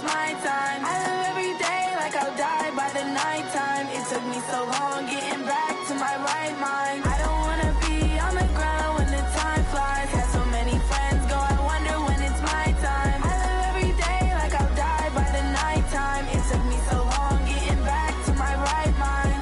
my time. I live every day like I'll die by the nighttime. It took me so long getting back to my right mind. I don't wanna be on the ground when the time flies. Had so many friends go, I wonder when it's my time. I live every day like I'll die by the nighttime. It took me so long getting back to my right mind.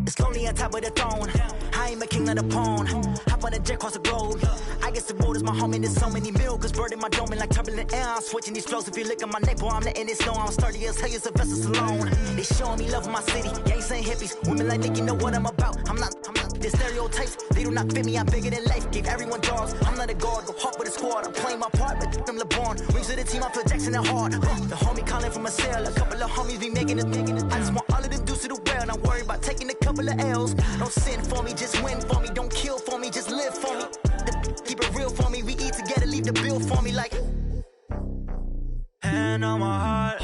It's lonely on top of the throne. I ain't a king of the pawn. Hop on a jet across the globe. I guess the road is my home and there's so many milkers birding my dome and like turbulent air. I'm switching these flows. If you look at my neck, boy, I'm letting it snow. I'm sturdy as hell, a vessel alone. They showing me love in my city. Yeah, ain't saying hippies. Women like me, you know what I'm about. I'm not. The stereotypes, they do not fit me. I'm bigger than life. Gave everyone dogs. I'm not a guard. Go hard with a squad. I'm playing my part, but them LeBron. Rings to the team. I feel Jackson and hard. The homie calling from a cell. A couple of homies be making it. I just want all of them dudes to do well. Not worry about taking a couple of L's. Don't sin for me, just win for me. Don't kill for me, just live for me. Keep it real for me. We eat together, leave the bill for me like. Hand on my heart,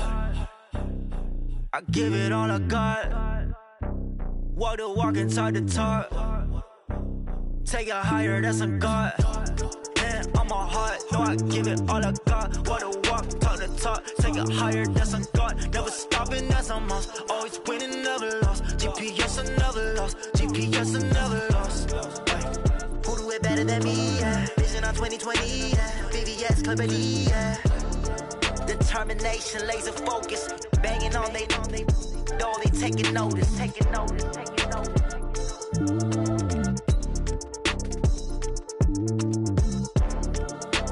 I give it all I got. Walk the walk and talk the talk. Take it higher, that's a God. Hand on my heart, no, I give it all I got. Walk the walk, talk the talk. Take it higher, that's a God. Never stopping, that's a must. Always winning, never lost. GPS, I never lost. GPS, I never lost. Who do it better than me? Yeah. Vision on 2020. Yeah. VVS, Clarity. Yeah. Determination, laser focus. Banging on they though they taking notice.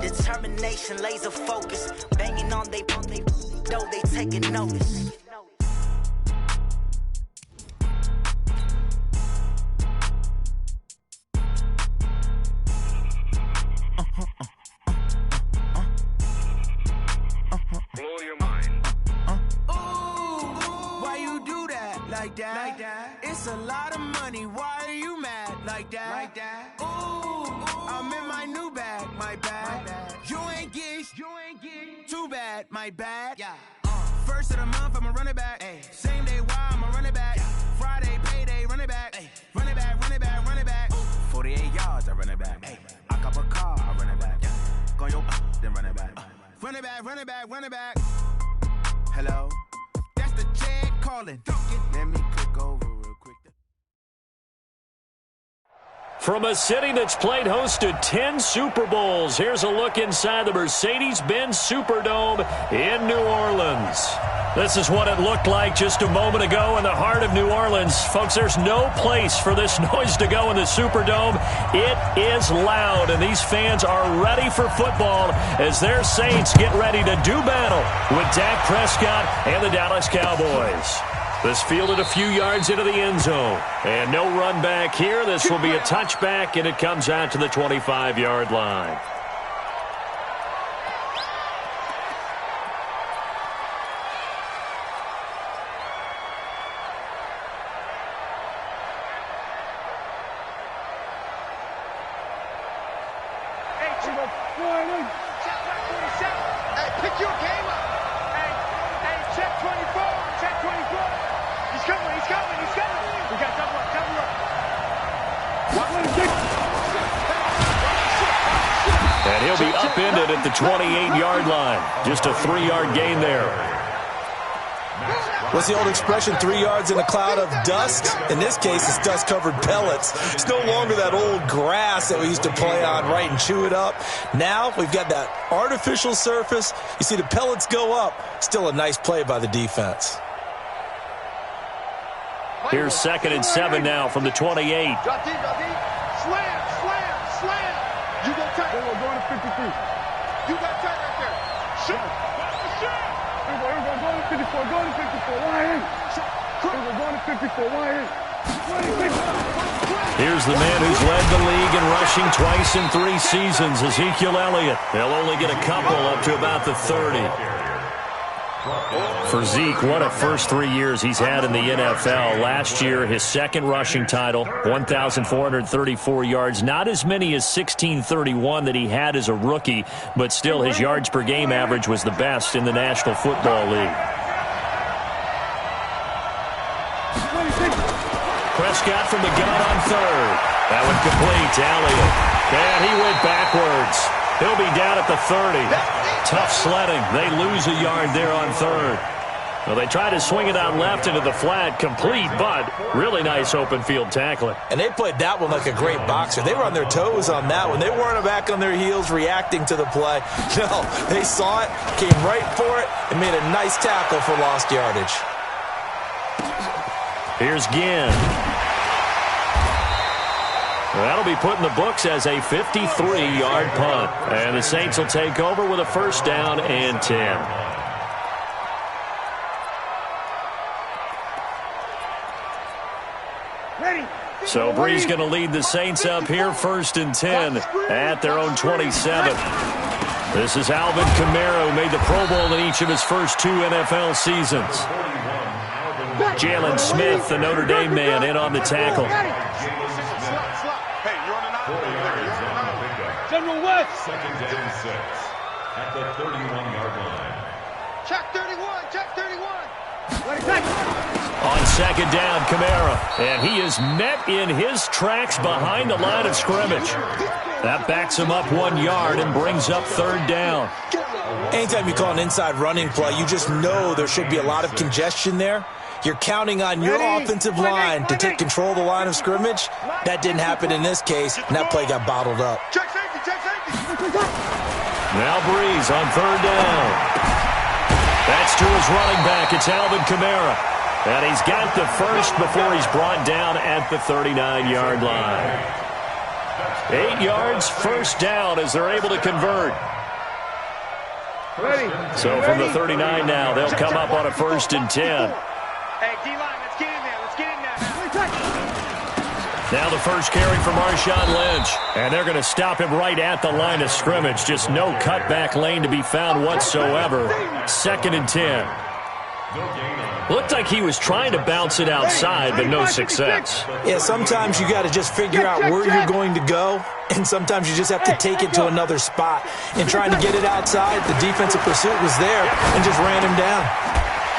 Determination, laser focus. Banging on they though they taking notice. Blow your mind. Why you do that like that? It's a lot of money. Why are you mad like that? Ooh, I'm in my new bag, my bad. You ain't get too bad, my bad. Yeah. First of the month, I'ma run it back. Same day, why I'ma run it back. Friday, payday, run it back. Run it back, run it back, run it back. 48 yards, I run it back. I cop a car, I run it back. Go yo, then run it back. Run it back, run it back, run it back. Hello? That's the Chad calling. Let me click over real quick. From a city that's played host to 10 Super Bowls, here's a look inside the Mercedes-Benz Superdome in New Orleans. This is what it looked like just a moment ago in the heart of New Orleans. Folks, there's no place for this noise to go in the Superdome. It is loud, and these fans are ready for football as their Saints get ready to do battle with Dak Prescott and the Dallas Cowboys. This fielded a few yards into the end zone. And no run back here. This will be a touchback, and it comes out to the 25-yard line. Pick your game up. Hey, check 24. Check 24. He's coming. We got double up. And he'll be upended at the 28-yard line. Just a 3-yard gain there. What's the old expression, 3 yards in a cloud of dust? In this case, it's dust-covered pellets. It's no longer that old grass that we used to play on, right, and chew it up. Now we've got that artificial surface. You see the pellets go up. Still a nice play by the defense. Here's 2nd and 7 now from the 28. Drop deep. Slam. You go tight. We're going to 53. You got tight right there. Shoot. Here we go. Going to 54. Going to 54. Why ain't? Here we go. Going to 54. Why ain't? Here's the man who's led the league in rushing twice in 3 seasons, Ezekiel Elliott. They'll only get a couple up to about the 30. For Zeke, what a first 3 years he's had in the NFL. Last year, his second rushing title, 1,434 yards. Not as many as 1,631 that he had as a rookie, but still his yards per game average was the best in the National Football League. Prescott from the gun on third. That one complete to Elliott. And he went backwards. He'll be down at the 30. Tough sledding. They lose a yard there on third. Well, they try to swing it out left into the flat, complete, but really nice open field tackling. And they played that one like a great boxer. They were on their toes on that one. They weren't back on their heels reacting to the play. No, they saw it, came right for it, and made a nice tackle for lost yardage. Here's Ginn. That'll be put in the books as a 53-yard punt. And the Saints will take over with a first down and 10. So Bree's going to lead the Saints up here, first and 10 at their own 27. This is Alvin Kamara, who made the Pro Bowl in each of his first 2 NFL seasons. Jalen Smith, the Notre Dame man, in on the tackle. General West. Second down 6 at the 31-yard line. Check 31. Check 31. On second down, Kamara. And he is met in his tracks behind the line of scrimmage. That backs him up 1 yard and brings up third down. Anytime you call an inside running play, you just know there should be a lot of congestion there. You're counting on your offensive line to take control of the line of scrimmage. That didn't happen in this case, and that play got bottled up. Check safety. Check safety. Now Breeze on third down. That's to his running back. It's Alvin Kamara. And he's got the first before he's brought down at the 39-yard line. 8 yards, first down as they're able to convert. So from the 39 now, they'll come up on a first and 10. Hey, D-line, let's get in there. Let's get in there. Now the first carry for Marshawn Lynch. And they're going to stop him right at the line of scrimmage. Just no cutback lane to be found whatsoever. Second and 10. Looked like he was trying to bounce it outside, but no success. Yeah, sometimes you got to just figure out where you're going to go, and sometimes you just have to take it to another spot. And trying to get it outside, the defensive pursuit was there and just ran him down.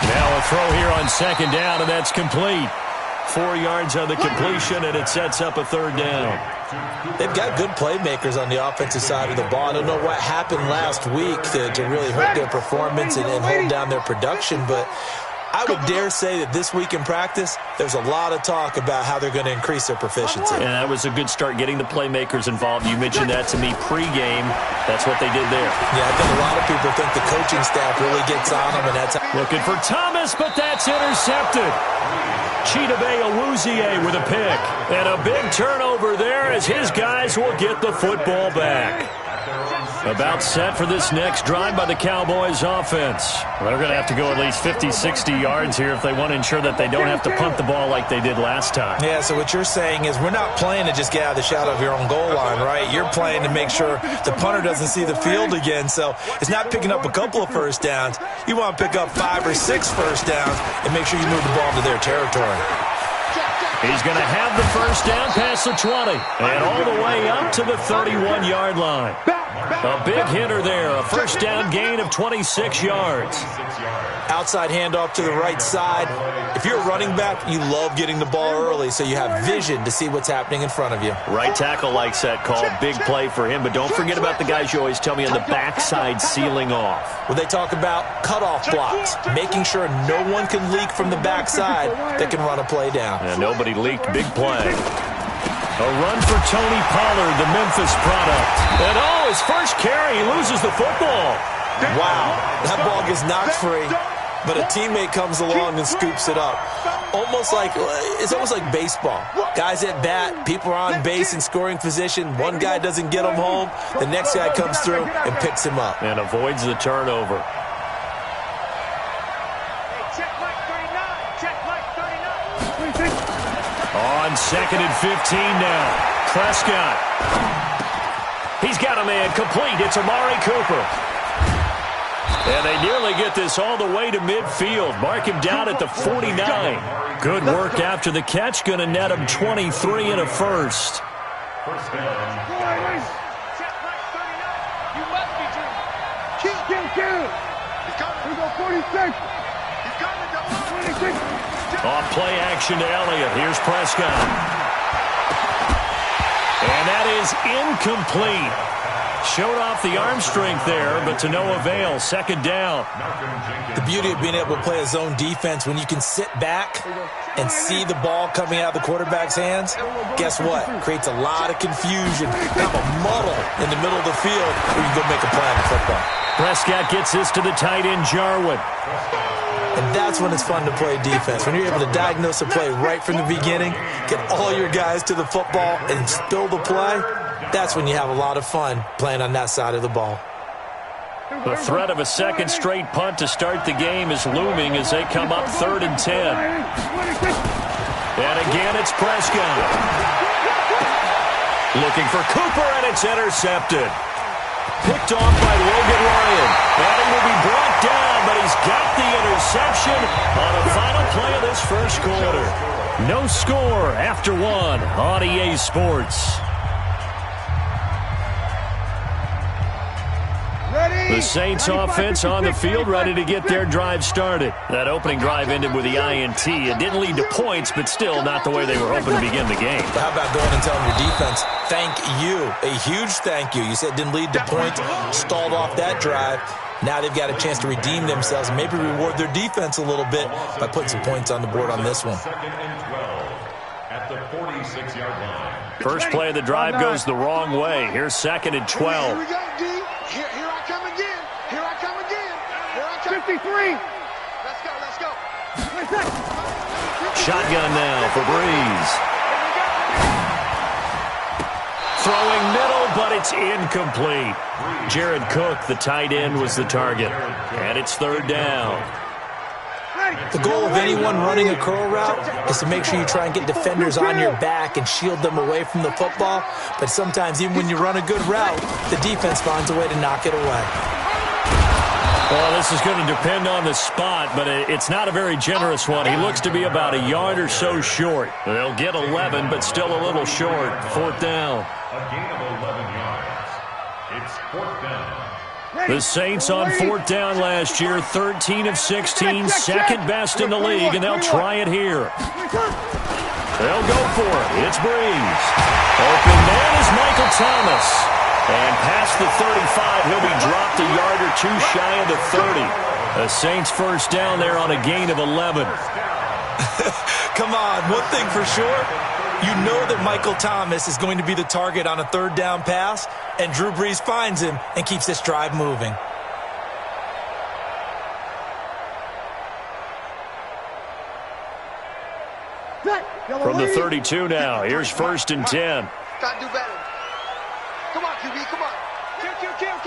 Now a throw here on second down, and that's complete. 4 yards on the completion, and it sets up a third down. They've got good playmakers on the offensive side of the ball. I don't know what happened last week to really hurt their performance and hold down their production, but I would dare say that this week in practice, there's a lot of talk about how they're going to increase their proficiency. And that was a good start, getting the playmakers involved. You mentioned that to me pregame. That's what they did there. Yeah, I think a lot of people think the coaching staff really gets on them, and that's looking for Thomas, but that's intercepted. Chidobe Awuzie with a pick. And a big turnover there as his guys will get the football back. About set for this next drive by the Cowboys offense. Well, they're going to have to go at least 50, 60 yards here if they want to ensure that they don't have to punt the ball like they did last time. Yeah, so what you're saying is we're not playing to just get out of the shadow of your own goal line, right? You're playing to make sure the punter doesn't see the field again. So it's not picking up a couple of first downs. You want to pick up 5 or 6 first downs and make sure you move the ball into their territory. He's going to have the first down past the 20 and all the way up to the 31-yard line. A big hitter there, a first down gain of 26 yards. Outside handoff to the right side. If you're a running back, you love getting the ball early so you have vision to see what's happening in front of you. Right tackle likes that call. Big play for him, but don't forget about the guys you always tell me on the backside sealing off. When they talk about cutoff blocks, making sure no one can leak from the backside that can run a play down. And nobody leaked. Big play. A run for Tony Pollard, the Memphis product. And his first carry, he loses the football. Wow, that ball gets knocked free, but a teammate comes along and scoops it up. It's almost like baseball. Guys at bat, people are on base in scoring position. One guy doesn't get him home. The next guy comes through and picks him up. And avoids the turnover. On second and 15 now. Prescott. He's got a man complete. It's Amari Cooper. And they nearly get this all the way to midfield. Mark him down at the 49. Good work after the catch. Going to net him 23 and a first. First down. Kill. He's coming. We go 46. He's coming. 26. Off play action to Elliott. Here's Prescott. And that is incomplete. Showed off the arm strength there, but to no avail. Second down. The beauty of being able to play a zone defense when you can sit back and see the ball coming out of the quarterback's hands, guess what? Creates a lot of confusion, kind of a muddle in the middle of the field where you can go make a play on the football. Prescott gets this to the tight end, Jarwin. And that's when it's fun to play defense. When you're able to diagnose a play right from the beginning, get all your guys to the football, and spill the play, that's when you have a lot of fun playing on that side of the ball. The threat of a second straight punt to start the game is looming as they come up 3rd and 10. And again, it's Prescott. Looking for Cooper, and it's intercepted. Picked off by Logan Ryan. And he will be brought down, but he's got the interception on the final play of this first quarter. No score after 1 on EA Sports. The Saints offense on the field, ready to get their drive started. That opening drive ended with the INT. It didn't lead to points, but still not the way they were hoping to begin the game. How about going and telling your defense, thank you, a huge thank you. You said it didn't lead to points, stalled off that drive. Now they've got a chance to redeem themselves and maybe reward their defense a little bit by putting some points on the board on this one. 2nd and 12 at the 46-yard line. First play of the drive goes the wrong way. Here's 2nd and 12. Here we go, D. Here I come again. Here I come again. Here I come. 53. Let's go. Shotgun now for Breeze. Throwing middle, but it's incomplete. Jared Cook, the tight end, was the target. And it's 3rd down. The goal of anyone running a curl route is to make sure you try and get defenders on your back and shield them away from the football. But sometimes, even when you run a good route, the defense finds a way to knock it away. Well, this is going to depend on the spot, but it's not a very generous one. He looks to be about a yard or so short. They'll get 11, but still a little short. 4th down. A gain of 11 yards. It's 4th down. The Saints on 4th down last year, 13 of 16, second best in the league, and they'll try it here. They'll go for it. It's Breeze. Open man is Michael Thomas. And past the 35, he'll be dropped a yard or two shy of the 30. The Saints first down there on a gain of 11. Come on, one thing for sure. You know that Michael Thomas is going to be the target on a 3rd down pass, and Drew Brees finds him and keeps this drive moving. From the 32 now, here's 1st and 10. Gotta do better. Come on, QB, come on. Kill.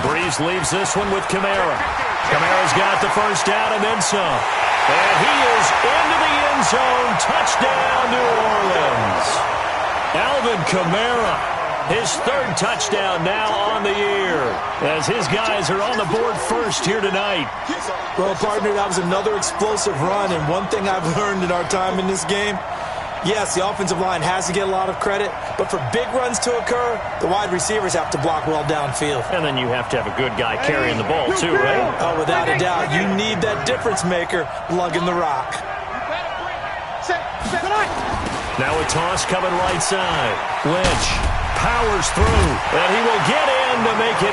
Breeze leaves this one with Kamara. Kamara's got the first down and then some. And he is into the end zone. Touchdown, New Orleans. Alvin Kamara, his 3rd touchdown now on the year, as his guys are on the board first here tonight. Well, partner, that was another explosive run, and one thing I've learned in our time in this game, yes, the offensive line has to get a lot of credit, but for big runs to occur, the wide receivers have to block well downfield. And then you have to have a good guy carrying the ball too, right? Oh, without a doubt. You need that difference maker lugging the rock. Now a toss coming right side. Lynch powers through, and he will get in to make it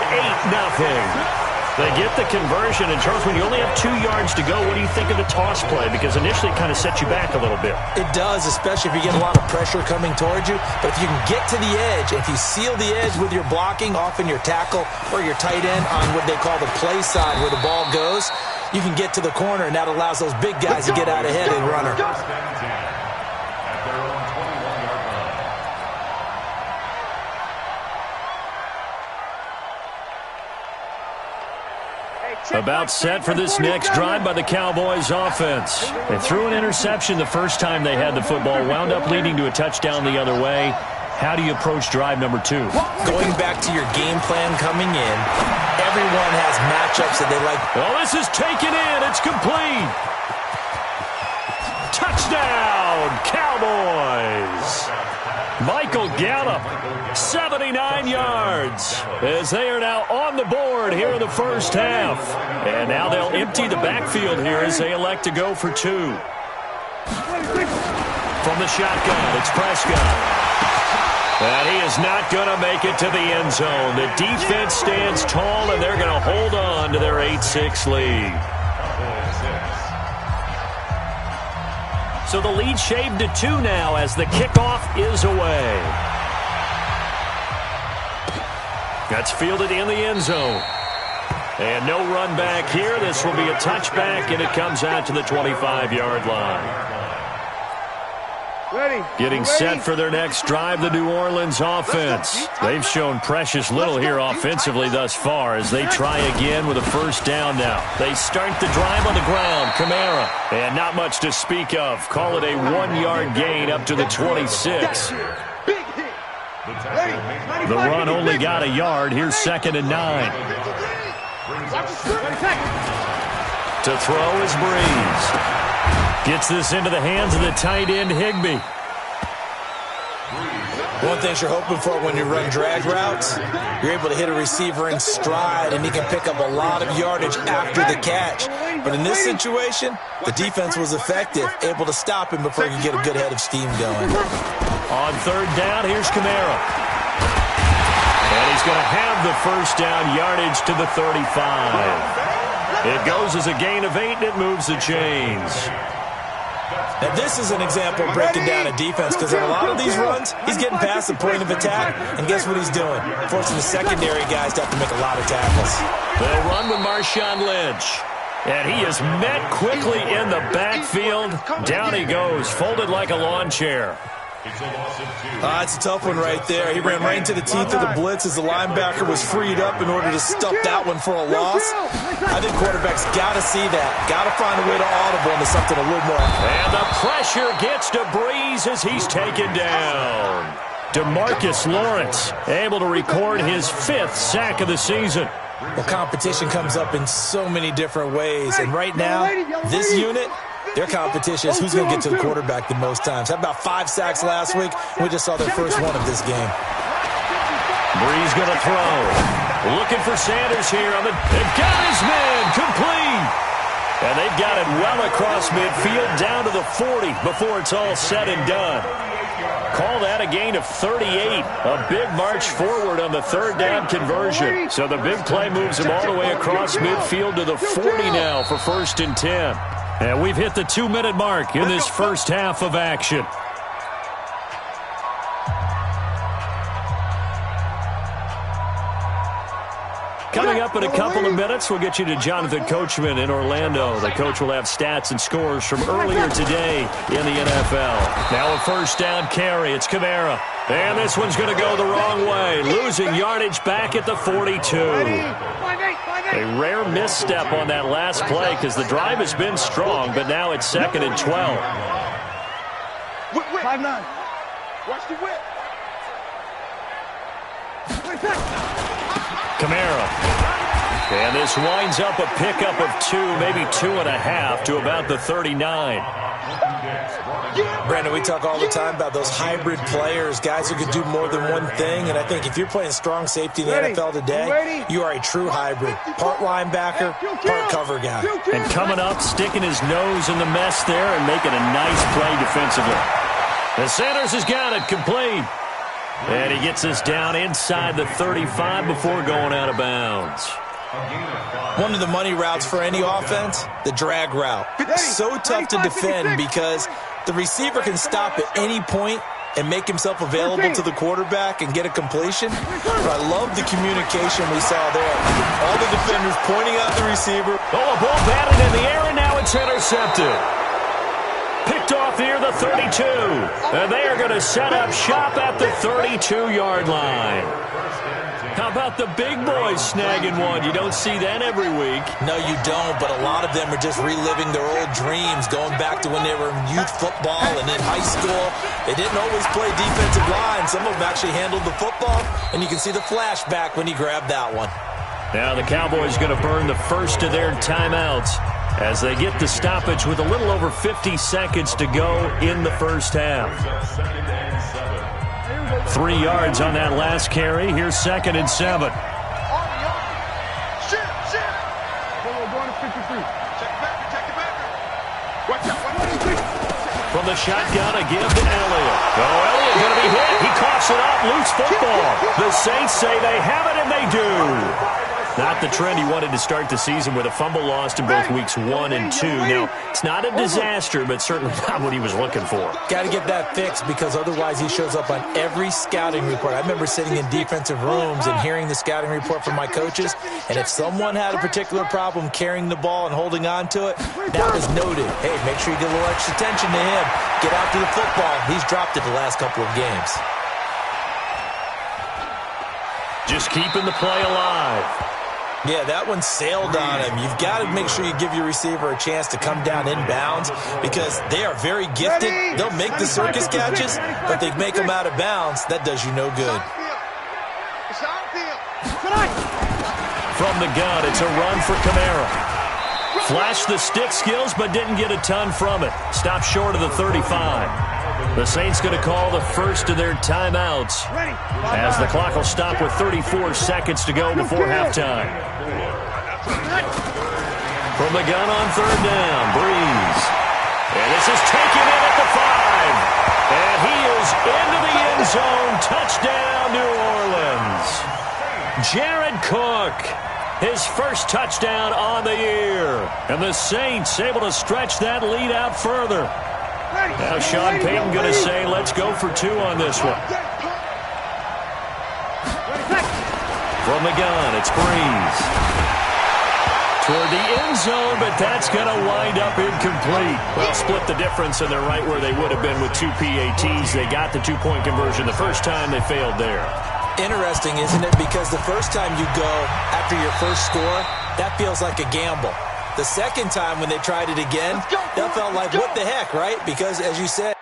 8-0. They get the conversion. And, Charles, when you only have 2 yards to go, what do you think of the toss play? Because initially it kind of sets you back a little bit. It does, especially if you get a lot of pressure coming towards you. But if you can get to the edge, if you seal the edge with your blocking, often your tackle or your tight end on what they call the play side where the ball goes, you can get to the corner, and that allows those big guys to get out ahead of the runner. About set for this next drive by the Cowboys offense. They threw an interception the first time they had the football, wound up leading to a touchdown the other way. How do you approach drive number 2? Going back to your game plan coming in, everyone has matchups that they like. Well, this is taken in. It's complete. Touchdown, Cowboys. Michael Gallup, 79 yards, as they are now on the board here in the first half. And now they'll empty the backfield here as they elect to go for 2. From the shotgun, it's Prescott. And he is not going to make it to the end zone. The defense stands tall, and they're going to hold on to their 8-6 lead. So the lead shaved to 2 now as the kickoff is away. That's fielded in the end zone. And no run back here. This will be a touchback, and it comes out to the 25-yard line. Getting set for their next drive, the New Orleans offense. They've shown precious little here offensively thus far as they try again with a first down now. They start the drive on the ground. Kamara. And not much to speak of. Call it a 1-yard gain up to the 26. The run only got a yard. Here's 2nd and 9. To throw is Breeze. Gets this into the hands of the tight end, Higbee. One thing you're hoping for when you run drag routes, you're able to hit a receiver in stride, and he can pick up a lot of yardage after the catch. But in this situation, the defense was effective, able to stop him before he could get a good head of steam going. On 3rd down, here's Kamara. And he's going to have the first down yardage to the 35. It goes as a gain of 8, and it moves the chains. Now, this is an example of breaking down a defense because on a lot of these runs, he's getting past the point of attack, and guess what he's doing? Forcing the secondary guys to have to make a lot of tackles. They'll run with Marshawn Lynch. And he is met quickly in the backfield. Down he goes, folded like a lawn chair. It's a tough one right there. He ran right into the teeth of the blitz as the linebacker was freed up in order to stuff that one for a loss. I think quarterbacks got to see that. Got to find a way to audible into something a little more. And the pressure gets to Breeze as he's taken down. DeMarcus Lawrence able to record his 5th sack of the season. Well, competition comes up in so many different ways. And right now, this unit, their competition is who's going to get to the quarterback the most times. Had about 5 sacks last week. We just saw their first one of this game. Breeze going to throw. Looking for Sanders here. They've got his man complete. And they've got it well across midfield down to the 40 before it's all said and done. Call that a gain of 38. A big march forward on the 3rd down conversion. So the big play moves him all the way across midfield to the 40 now for 1st and 10. And we've hit the 2-minute mark in this first half of action. Coming up in a couple of minutes, we'll get you to Jonathan Coachman in Orlando. The coach will have stats and scores from earlier today in the NFL. Now a first down carry. It's Kamara. And this one's going to go the wrong way. Losing yardage back at the 42. A rare misstep on that last play because the drive has been strong, but now it's 2nd and 12. 5-9. Watch the whip. Kamara. And this winds up a pickup of 2, maybe 2.5 to about the 39. Brandon, we talk all the time about those hybrid players, guys who can do more than one thing, and I think if you're playing strong safety in the NFL today, you are a true hybrid. Part linebacker, part cover guy. And coming up, sticking his nose in the mess there and making a nice play defensively. The Sanders has got it complete. And he gets this down inside the 35 before going out of bounds. One of the money routes for any offense, the drag route. So tough to defend because the receiver can stop at any point and make himself available to the quarterback and get a completion. But I love the communication we saw there. All the defenders pointing out the receiver. Oh, a ball batted in the air, and now it's intercepted. Picked off near the 32. And they are going to set up shop at the 32-yard line. How about the big boys snagging one? You don't see that every week. No, you don't, but a lot of them are just reliving their old dreams, going back to when they were in youth football and in high school. They didn't always play defensive line. Some of them actually handled the football, and you can see the flashback when he grabbed that one. Now the Cowboys going to burn the first of their timeouts as they get the stoppage with a little over 50 seconds to go in the first half. 3 yards on that last carry. Here's 2nd and 7. From the shotgun, a give to Elliott. Oh, Elliott going to be hit. He coughs it up. Loose football. The Saints say they have it, and they do. Not the trend he wanted to start the season with a fumble lost in both weeks 1 and 2. Now, it's not a disaster, but certainly not what he was looking for. Got to get that fixed because otherwise he shows up on every scouting report. I remember sitting in defensive rooms and hearing the scouting report from my coaches, and if someone had a particular problem carrying the ball and holding on to it, that was noted. Hey, make sure you get a little extra attention to him. Get after the football. He's dropped it the last couple of games. Just keeping the play alive. Yeah, that one sailed on him. You've got to make sure you give your receiver a chance to come down inbounds because they are very gifted. They'll make the circus catches, but they make them out of bounds. That does you no good. From the gun, it's a run for Kamara. Flashed the stick skills, but didn't get a ton from it. Stopped short of the 35. The Saints going to call the first of their timeouts as the clock will stop with 34 seconds to go before halftime. From the gun on 3rd down, Breeze. And this is taken in at the 5. And he is into the end zone. Touchdown, New Orleans. Jared Cook, his first touchdown on the year. And the Saints able to stretch that lead out further. Now Sean Payton going to say, let's go for 2 on this one. From the gun, it's Breeze. Toward the end zone, but that's going to wind up incomplete. Well, split the difference, and they're right where they would have been with 2 PATs. They got the 2-point conversion the first time. They failed there. Interesting, isn't it? Because the first time you go after your first score, that feels like a gamble. The second time when they tried it again, that felt like, what the heck, right? Because, as you said,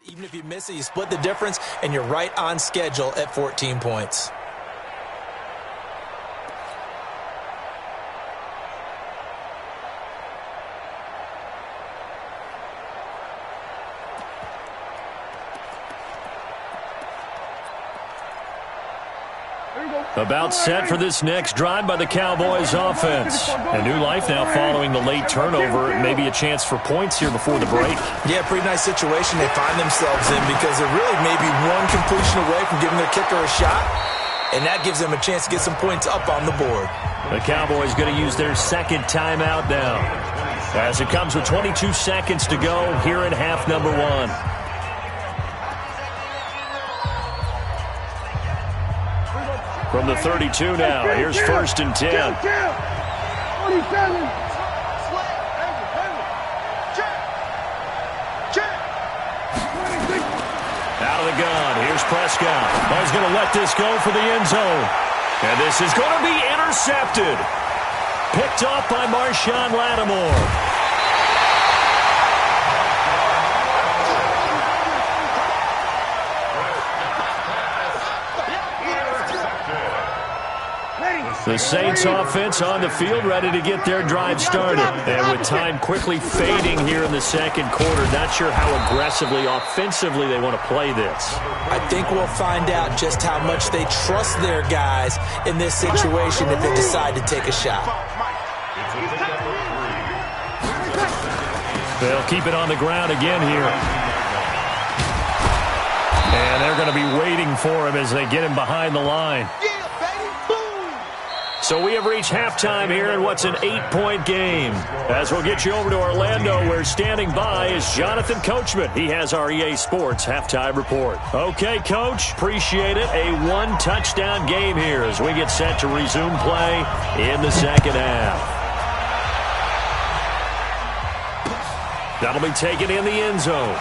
even if you miss it, you split the difference, and you're right on schedule at 14 points. About set for this next drive by the Cowboys offense. A new life now following the late turnover. Maybe a chance for points here before the break. Yeah, pretty nice situation they find themselves in because they're really maybe one completion away from giving their kicker a shot, and that gives them a chance to get some points up on the board. The Cowboys going to use their second timeout now as it comes with 22 seconds to go here in half number 1. From the 32 now, here's 1st and 10. Out of the gun, here's Prescott. Oh, he's going to let this go for the end zone. And this is going to be intercepted. Picked off by Marshawn Lattimore. The Saints offense on the field ready to get their drive started. And with time quickly fading here in the second quarter, not sure how aggressively, offensively they want to play this. I think we'll find out just how much they trust their guys in this situation if they decide to take a shot. They'll keep it on the ground again here. And they're going to be waiting for him as they get him behind the line. So we have reached halftime here in what's an 8-point game. As we'll get you over to Orlando, where standing by is Jonathan Coachman. He has our EA Sports halftime report. Okay, Coach, appreciate it. A one-touchdown game here as we get set to resume play in the second half. That'll be taken in the end zone.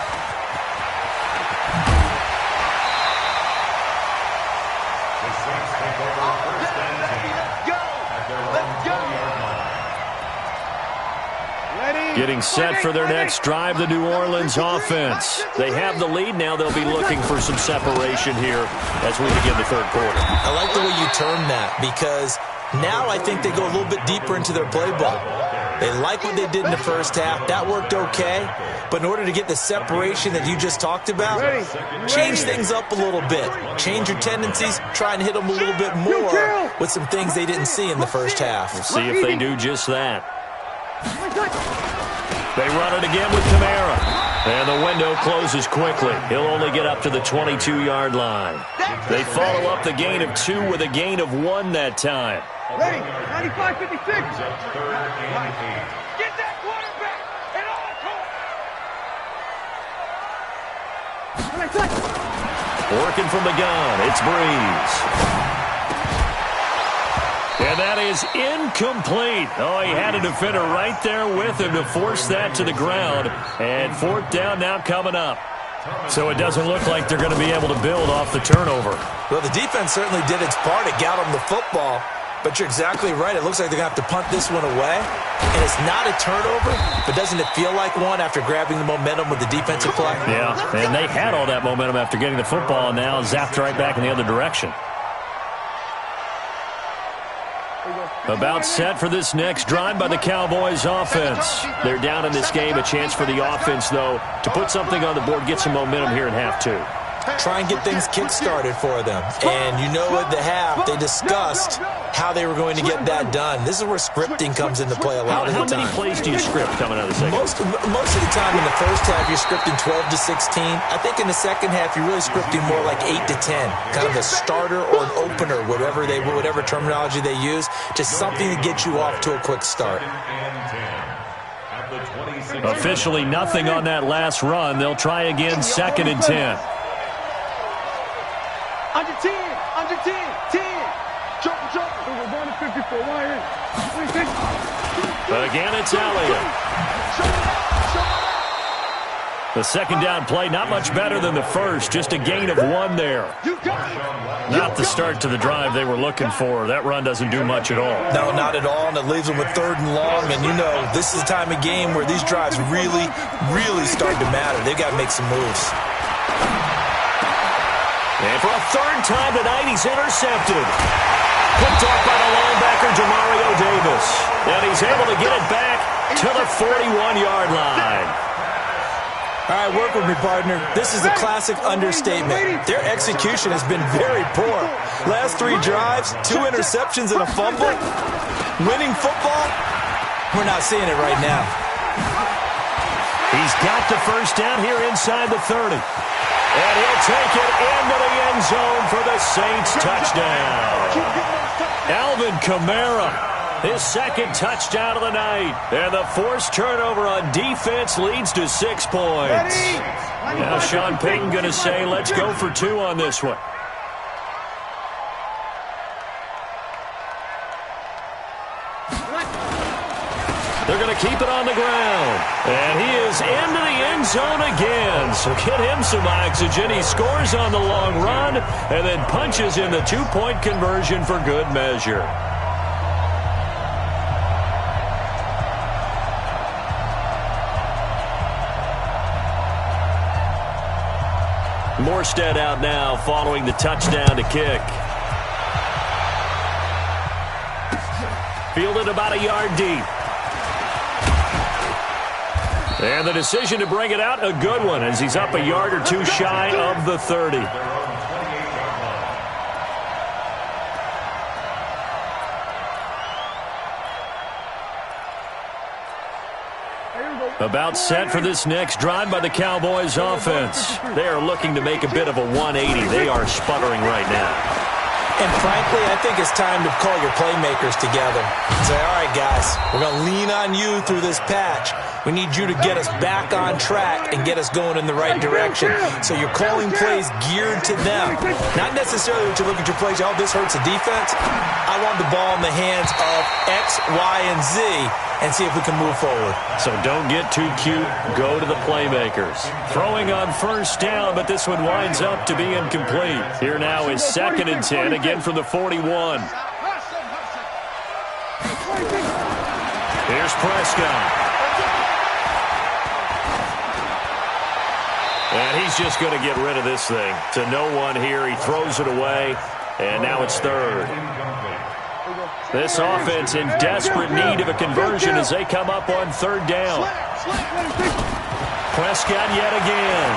Getting set for their next drive, the New Orleans offense. They have the lead now. They'll be looking for some separation here as we begin the third quarter. I like the way you term that because now I think they go a little bit deeper into their playbook. They like what they did in the first half. That worked okay. But in order to get the separation that you just talked about, change things up a little bit. Change your tendencies. Try and hit them a little bit more with some things they didn't see in the first half. We'll see if they do just that. They run it again with Kamara. And the window closes quickly. He'll only get up to the 22-yard line. They follow up the gain of 2 with a gain of 1 that time. Ready? 95-56. Get that quarterback at all costs. Working from the gun, it's Breeze. And that is incomplete. Oh, he had a defender right there with him to force that to the ground. And fourth down now coming up. So it doesn't look like they're going to be able to build off the turnover. Well, the defense certainly did its part. It got them the football. But you're exactly right. It looks like they're going to have to punt this one away. And it's not a turnover, but doesn't it feel like one after grabbing the momentum with the defensive play? Yeah, and they had all that momentum after getting the football and now zapped right back in the other direction. About set for this next drive by the Cowboys offense. They're down in this game. A chance for the offense, though, to put something on the board, get some momentum here in half 2. Try and get things kick-started for them. And you know at the half, they discussed how they were going to get that done. This is where scripting comes into play a lot of the time. How many plays do you script coming out of the second? Most of the time in the first half, you're scripting 12 to 16. I think in the second half, you're really scripting more like 8 to 10. Kind of a starter or an opener, whatever terminology they use. Just something to get you off to a quick start. Officially nothing on that last run. They'll try again, 2nd and 10. Under 10, 10. Jump. We're going to 54. Again, it's Elliott. The second down play, not much better than the first. Just a gain of 1 there. Not the start to the drive they were looking for. That run doesn't do much at all. No, not at all, and it leaves them with 3rd and long. And you know, this is the time of game where these drives really, really start to matter. They've got to make some moves. And for a 3rd time tonight, he's intercepted. Picked off by the linebacker, Jamario Davis. And he's able to get it back to the 41-yard line. All right, work with me, partner. This is a classic understatement. Their execution has been very poor. Last 3 drives, 2 interceptions and a fumble. Winning football, we're not seeing it right now. He's got the first down here inside the 30. And he'll take it into the end zone for the Saints touchdown. Alvin Kamara, his 2nd touchdown of the night. And the forced turnover on defense leads to 6 points. Now Sean Payton going to say, let's go for 2 on this one. They're going to keep it on the ground. And he is into the end zone again. So get him some oxygen. He scores on the long run and then punches in the 2-point conversion for good measure. Morstead out now following the touchdown to kick. Fielded about a yard deep. And the decision to bring it out, a good one, as he's up a yard or 2 shy of the 30. About set for this next drive by the Cowboys offense. They are looking to make a bit of a 180. They are sputtering right now. And frankly, I think it's time to call your playmakers together and say, all right, guys, we're going to lean on you through this patch. We need you to get us back on track and get us going in the right direction. So you're calling plays geared to them. Not necessarily that you look at your plays, oh, this hurts the defense. I want the ball in the hands of X, Y, and Z and see if we can move forward. So don't get too cute. Go to the playmakers. Throwing on first down, but this one winds up to be incomplete. Here now is 2nd and 10, again from the 41. Here's Prescott. And he's just going to get rid of this thing. To no one here. He throws it away, and now it's 3rd. This offense in desperate need of a conversion as they come up on 3rd down. Prescott yet again.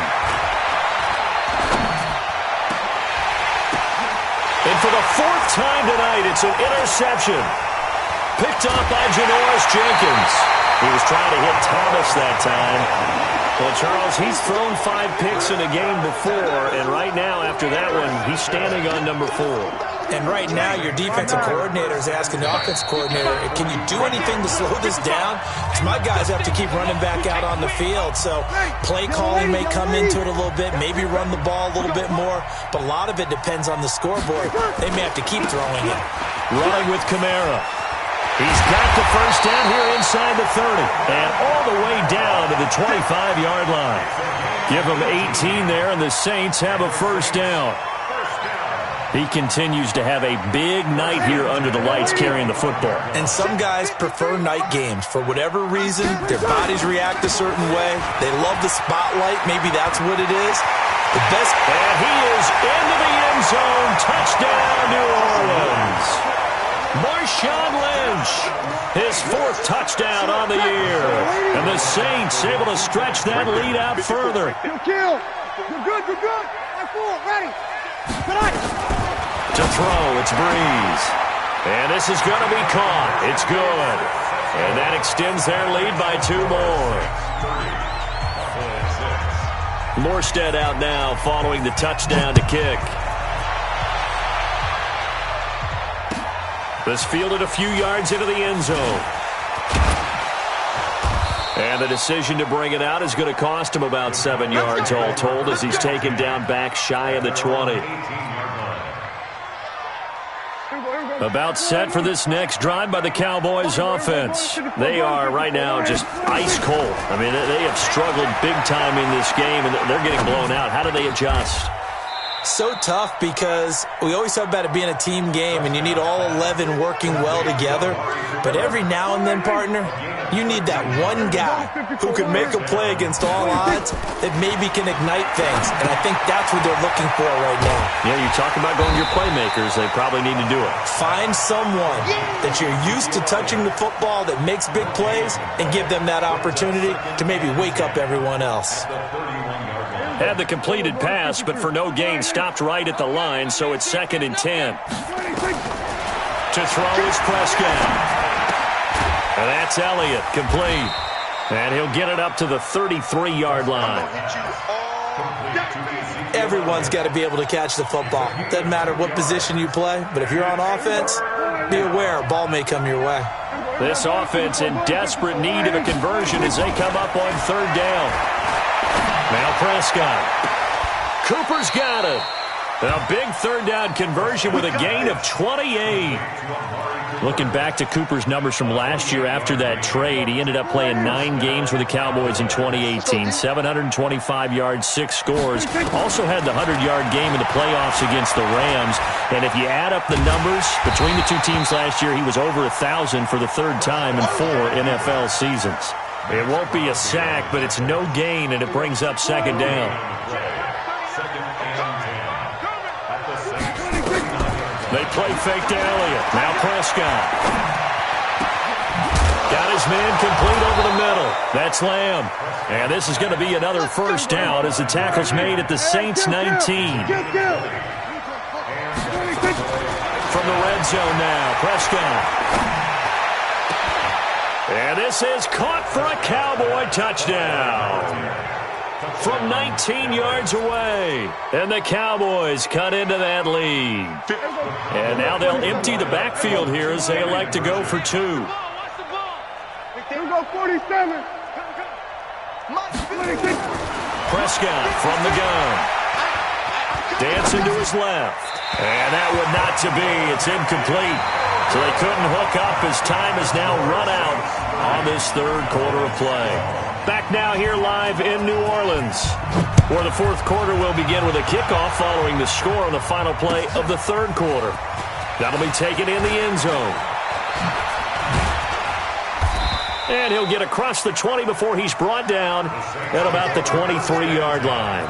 And for the 4th time tonight, it's an interception. Picked up by Janoris Jenkins. He was trying to hit Thomas that time. Well, Charles, he's thrown 5 picks in a game before, and right now, after that one, he's standing on number 4. And right now, your defensive coordinator is asking the offensive coordinator, can you do anything to slow this down? Because my guys have to keep running back out on the field. So play calling may come into it a little bit, maybe run the ball a little bit more, but a lot of it depends on the scoreboard. They may have to keep throwing it. Running with Kamara. He's got the first down here inside the 30 and all the way down to the 25-yard line. Give them 18 there, and the Saints have a first down. He continues to have a big night here under the lights carrying the football. And some guys prefer night games. For whatever reason, their bodies react a certain way. They love the spotlight. Maybe that's what it is. The best. And he is into the end zone. Touchdown, New Orleans. Marshawn Lynch, his 4th touchdown on the year. And the Saints able to stretch that lead out further. You're good. That's full. Ready. To throw, it's Breeze. And this is going to be caught. It's good. And that extends their lead by 2 more. Morstead out now following the touchdown to kick. This fielded a few yards into the end zone. And the decision to bring it out is going to cost him about 7 yards all told as he's taken down back shy of the 20. About set for this next drive by the Cowboys offense. They are right now just ice cold. I mean, they have struggled big time in this game, and they're getting blown out. How do they adjust? So tough because we always talk about it being a team game and you need all 11 working well together. But every now and then, partner, you need that one guy who can make a play against all odds that maybe can ignite things. And I think that's what they're looking for right now. Yeah, you talk about going to your playmakers. They probably need to do it. Find someone that you're used to touching the football that makes big plays and give them that opportunity to maybe wake up everyone else. Had the completed pass, but for no gain, stopped right at the line, so it's 2nd and 10. To throw is Prescott. And that's Elliott, complete. And he'll get it up to the 33-yard line. Everyone's got to be able to catch the football. Doesn't matter what position you play, but if you're on offense, be aware a ball may come your way. This offense in desperate need of a conversion as they come up on 3rd down. Now Prescott. Cooper's got it. A big 3rd down conversion with a gain of 28. Looking back to Cooper's numbers from last year after that trade, he ended up playing 9 games with the Cowboys in 2018. 725 yards, 6 scores. Also had the 100-yard game in the playoffs against the Rams. And if you add up the numbers between the 2 teams last year, he was over 1,000 for the 3rd time in 4 NFL seasons. It won't be a sack, but it's no gain, and it brings up 2nd down. They play fake to Elliott. Now Prescott. Got his man complete over the middle. That's Lamb. And this is going to be another first down as the tackle's made at the Saints 19. From the red zone now, Prescott. And this is caught for a Cowboy touchdown. from 19 yards away. And the Cowboys cut into that lead. And now they'll empty the backfield here as they elect to go for two. Here we go, 47. Prescott from the gun. Dancing to his left. And that would not to be. It's incomplete. So they couldn't hook up as time has now run out on this third quarter of play. Back now here live in New Orleans, where the fourth quarter will begin with a kickoff following the score on the final play of the third quarter. That'll be taken in the end zone. And he'll get across the 20 before he's brought down at about the 23-yard line.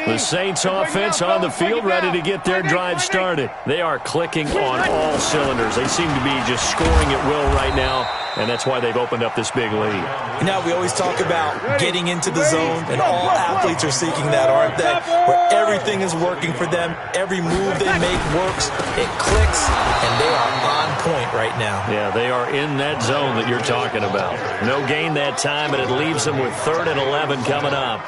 The Saints offense on the field, ready to get their drive started. They are clicking on all cylinders. They seem to be just scoring at will right now, and that's why they've opened up this big lead. Now, we always talk about getting into the zone, and all athletes are seeking that, aren't they? Where everything is working for them. Every move they make works. It clicks, and they are on point right now. Yeah, they are in that zone that you're talking about. No gain that time, and it leaves them with 3rd and 11 coming up.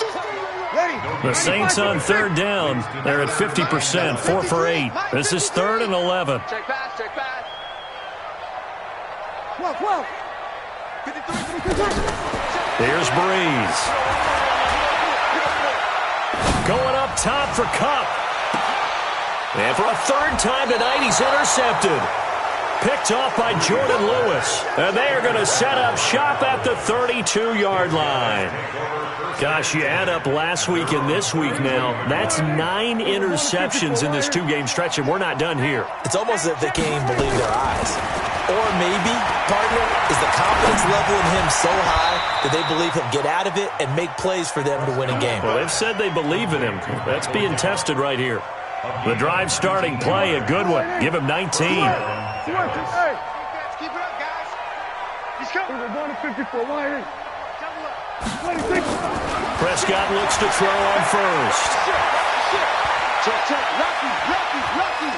The Saints on third down. They're at 50%, 4 for 8. This is 3rd and 11. Check pass. Here's Breeze. Going up top for Kupp. And for a third time tonight, he's intercepted. Picked off by Jordan Lewis. And they are going to set up shop at the 32-yard line. Gosh, you add up last week and this week now, that's 9 interceptions in this two-game stretch, and we're not done here. It's almost as if they can't even believe their eyes. Or maybe, partner, is the confidence level in him so high that they believe he'll get out of it and make plays for them to win a game. Well, they've said they believe in him. That's being tested right here. The drive starting play, a good one. Give him 19. Keep it up, guys. He's coming. We're going to 54. Why? Prescott looks to throw on first. Rocky.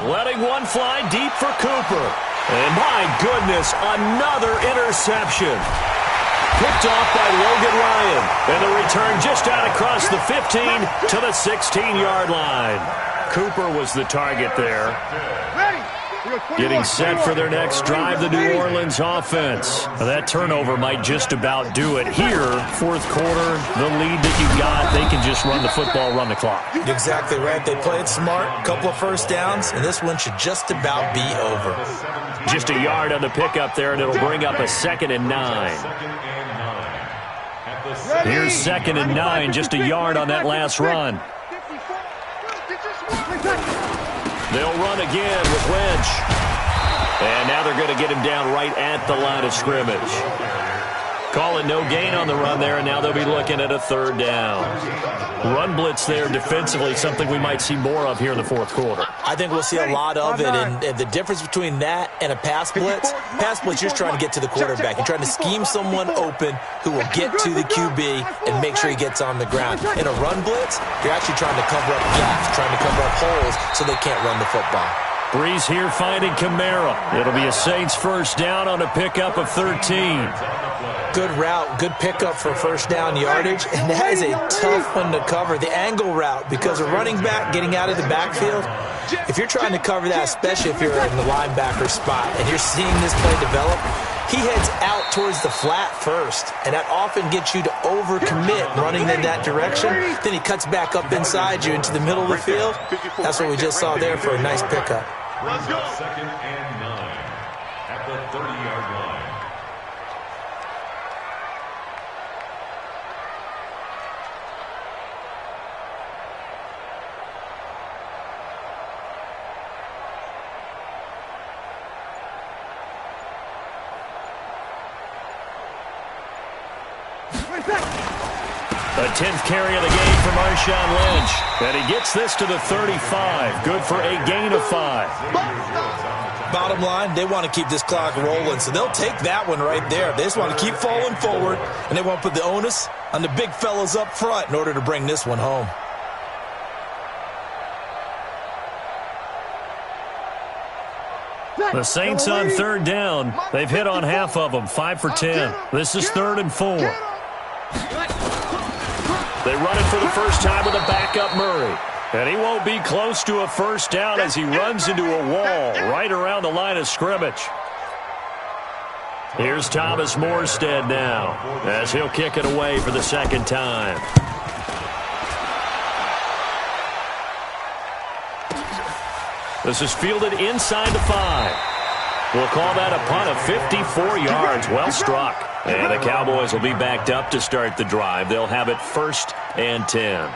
Letting one fly deep for Cooper. And my goodness, another interception. Picked off by Logan Ryan. And the return just out across the 15 to the 16-yard line. Cooper was the target there. Getting set for their next drive, the New Orleans offense. That turnover might just about do it. Here, fourth quarter, the lead that you got, they can just run the football, run the clock. Exactly right. They played smart, couple of first downs, and this one should just about be over. Just a yard on the pickup there, and it'll bring up a 2nd and 9. Here's 2nd and 9, just a yard on that last run. They'll run again with Lynch. And now they're going to get him down right at the line of scrimmage. Call it no gain on the run there, and now they'll be looking at a 3rd down. Run blitz there defensively, something we might see more of here in the fourth quarter. I think we'll see a lot of it, and the difference between that and a pass blitz, you're just trying to get to the quarterback. You're trying to scheme someone open who will get to the QB and make sure he gets on the ground. In a run blitz, you're actually trying to cover up gaps, trying to cover up holes so they can't run the football. Breeze here finding Kamara. It'll be a Saints first down on a pickup of 13. Good route, good pickup for first down yardage, and that is a tough one to cover. The angle route, because a running back getting out of the backfield, if you're trying to cover that, especially if you're in the linebacker spot and you're seeing this play develop, he heads out towards the flat first, and that often gets you to overcommit running in that direction. Then he cuts back up inside you into the middle of the field. That's what we just saw there for a nice pickup. Let's go. 2nd and 9 at the 30-yard line. The 10th carry of the game for Marshawn Lynch. And he gets this to the 35. Good for a gain of 5. Bottom line, they want to keep this clock rolling, so they'll take that one right there. They just want to keep falling forward, and they want to put the onus on the big fellas up front in order to bring this one home. The Saints on third down. They've hit on half of them, 5 for 10. This is 3rd and 4. They run it for the first time with a backup Murray. And he won't be close to a first down as he runs into a wall right around the line of scrimmage. Here's Thomas Morstead now as he'll kick it away for the second time. This is fielded inside the 5. We'll call that a punt of 54 yards. Well struck. And the Cowboys will be backed up to start the drive. They'll have it 1st and 10.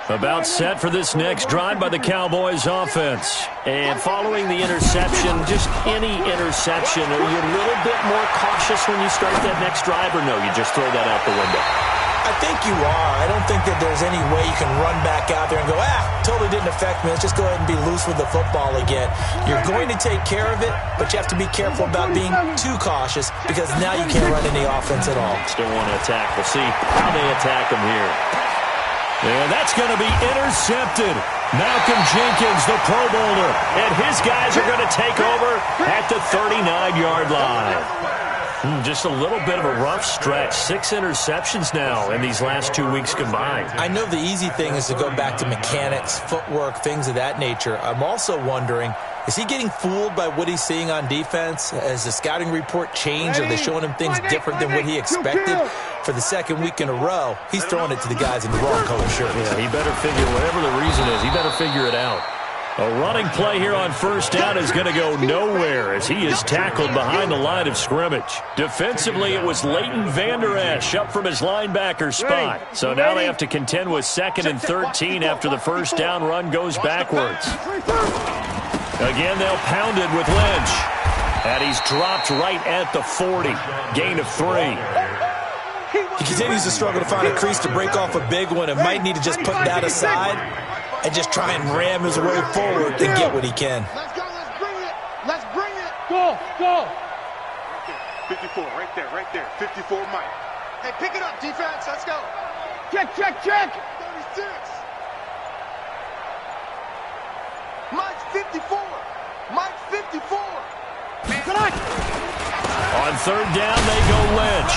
About set for this next drive by the Cowboys offense. And following the interception, just any interception, are you a little bit more cautious when you start that next drive, or no, you just throw that out the window? I think you are. I don't think that there's any way you can run back out there and go, totally didn't affect me. Let's just go ahead and be loose with the football again. You're going to take care of it, but you have to be careful about being too cautious because now you can't run any offense at all. Still want to attack. We'll see how they attack them here. And that's going to be intercepted. Malcolm Jenkins, the Pro Bowler, and his guys are going to take over at the 39-yard line. Just a little bit of a rough stretch. 6 interceptions now in these last 2 weeks combined. I know the easy thing is to go back to mechanics, footwork, things of that nature. I'm also wondering, is he getting fooled by what he's seeing on defense? Has the scouting report changed? Are they showing him things different than what he expected? For the second week in a row, he's throwing it to the guys in the wrong color shirts. Yeah, he better figure, whatever the reason is, he better figure it out. A running play here on first down is going to go nowhere as he is tackled behind the line of scrimmage. Defensively, it was Leighton Vander Esch up from his linebacker spot. So now they have to contend with 2nd and 13 after the first down run goes backwards. Again, they'll pound it with Lynch. And he's dropped right at the 40. Gain of 3. He continues to struggle to find a crease to break off a big one and might need to just put that aside and just try and ram his way forward and get what he can. Let's go, let's bring it. Let's bring it. Go, go. 54, right there. 54, Mike. Hey, pick it up, defense. Let's go. Check. 36. Mike's 54. Mike's 54. On third down, they go Lynch.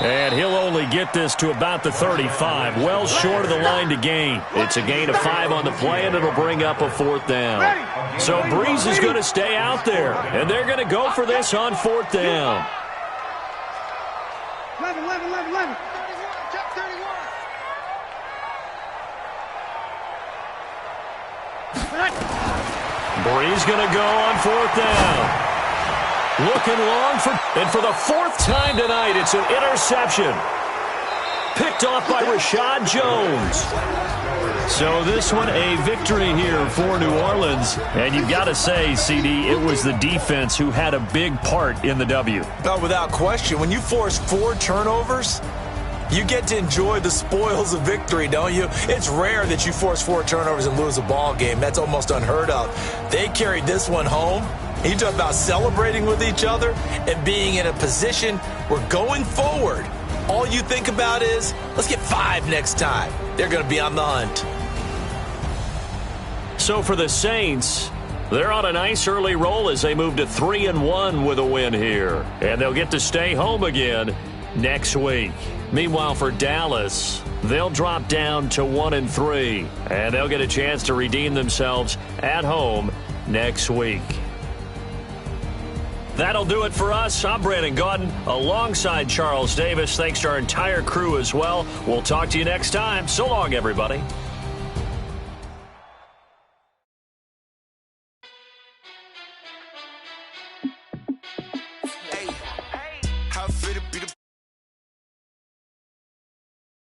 And he'll only get this to about the 35, well short of the line to gain. It's a gain of 5 on the play, and it'll bring up a 4th down. So Breeze is going to stay out there, and they're going to go for this on 4th down. 11. 31. Check 31. Breeze going to go on 4th down. Looking long and for the 4th time tonight, it's an interception. Picked off by Rashad Jones. So this one, a victory here for New Orleans. And you've got to say, CD, it was the defense who had a big part in the W. No, without question. When you force 4 turnovers, you get to enjoy the spoils of victory, don't you? It's rare that you force 4 turnovers and lose a ball game. That's almost unheard of. They carried this one home. You talk about celebrating with each other and being in a position where going forward, all you think about is, let's get 5 next time. They're going to be on the hunt. So for the Saints, they're on a nice early roll as they move to 3-1 with a win here. And they'll get to stay home again next week. Meanwhile, for Dallas, they'll drop down to 1-3. And they'll get a chance to redeem themselves at home next week. That'll do it for us. I'm Brandon Gaudin alongside Charles Davis. Thanks to our entire crew as well. We'll talk to you next time. So long, everybody. Hey, how fit to be the